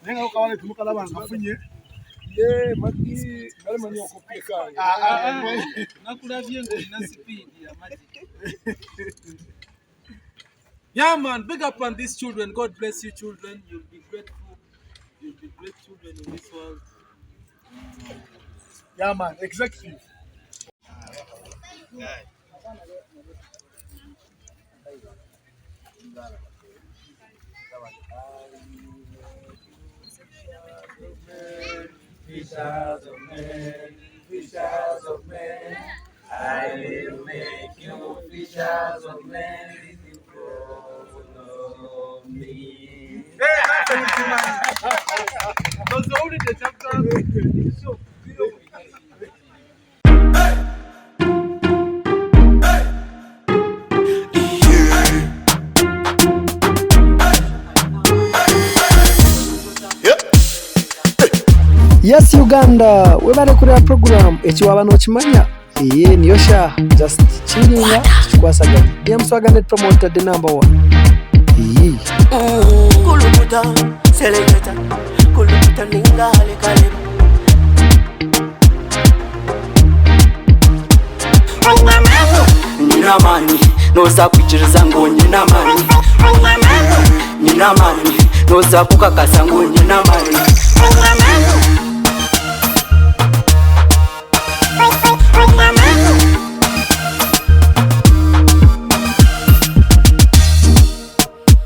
Nenga ukawale tumukala banga funye. Ye maki kalema ni okupika. Nakulavye ngina speed ya magic. Yeah, man, big up on these children. God bless you, children. You'll be grateful. You'll be great children in this world. Yeah, man, exactly. Fishers of men, I will make you fishers of men. Follow me. Those are only the chapters. Yes Uganda, we bari kuri program ekiwaba no kimanya niyo sha just chilling chikwasaga ya mswaganda promoter the number 1 kulubuta selector kulubuta ningale kale nina mani noza kuchiriza ngo nina mani nina mani noza kukakasa ngo nina mani